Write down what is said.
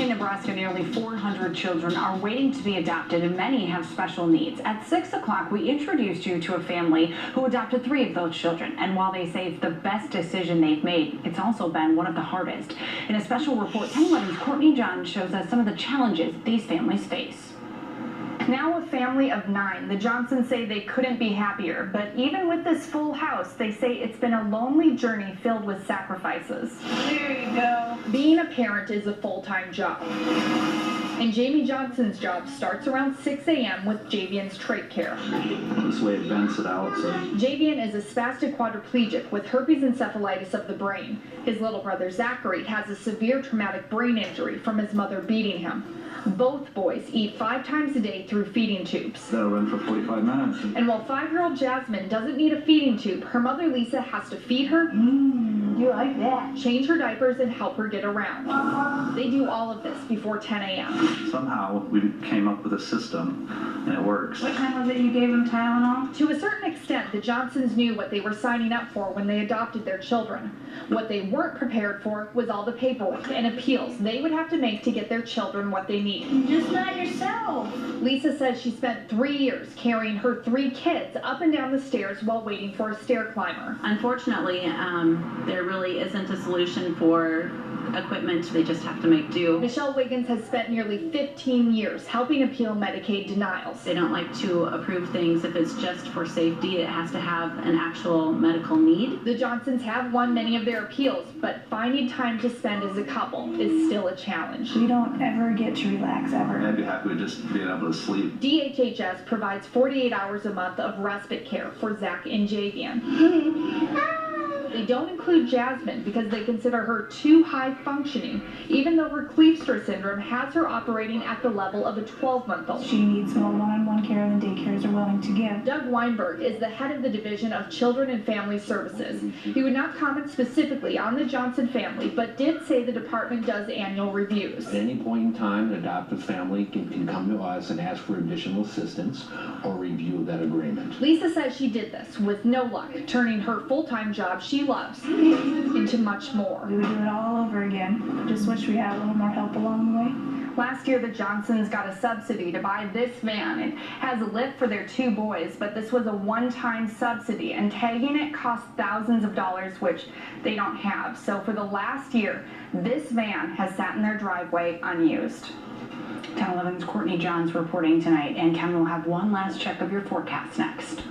In Nebraska, nearly 400 children are waiting to be adopted, and many have special needs. At 6 o'clock, we introduced you to a family who adopted 3 of those children. And while they say it's the best decision they've made, it's also been one of the hardest. In a special report, 1011's Courtney John shows us some of the challenges these families face. Now a family of 9, the Johnsons say they couldn't be happier, but even with this full house, they say it's been a lonely journey filled with sacrifices. There you go. Being a parent is a full-time job. And Jamie Johnson's job starts around 6 a.m. with Javian's trach care. This way it vents it out. So. Javian is a spastic quadriplegic with herpes encephalitis of the brain. His little brother Zachary has a severe traumatic brain injury from his mother beating him. Both boys eat 5 times a day through feeding tubes. That'll run for 45 minutes. And while 5-year-old Jasmine doesn't need a feeding tube, her mother Lisa has to feed her, You like that? change her diapers, and help her get around. They do all of this before 10 a.m. Somehow we came up with a system, and it works. What time was it you gave him Tylenol? To a certain extent, the Johnsons knew what they were signing up for when they adopted their children. What they weren't prepared for was all the paperwork and appeals they would have to make to get their children what they need. You're just not yourself. Lisa says she spent 3 years carrying her 3 kids up and down the stairs while waiting for a stair climber. Unfortunately, there really isn't a solution for equipment. They just have to make do. Michelle Wiggins has spent nearly 15 years helping appeal Medicaid denials. They don't like to approve things if it's just for safety. It has to have an actual medical need. The Johnsons have won many of their appeals, but finding time to spend as a couple is still a challenge. We don't ever get to relax, ever. I'd be happy with just being able to sleep. DHHS provides 48 hours a month of respite care for Zach and Javian. They don't include Jasmine because they consider her too high functioning, even though her Kleefstra syndrome has her operating at the level of a 12-month-old. She needs more one-on-one care than daycares are willing to give. Doug Weinberg is the head of the Division of Children and Family Services. He would not comment specifically on the Johnson family, but did say the department does annual reviews. At any point in time, an adoptive family can come to us and ask for additional assistance or review of that agreement. Lisa says she did this with no luck, turning her full-time job she loves into much more. We would do it all over again. Just wish we had a little more help along the way. Last year, the Johnsons got a subsidy to buy this van. It has a lift for their 2 boys, but this was a one-time subsidy, and tagging it costs thousands of dollars, which they don't have. So for the last year, this van has sat in their driveway unused. 1011's Courtney Johns reporting tonight, and Ken will have one last check of your forecast next.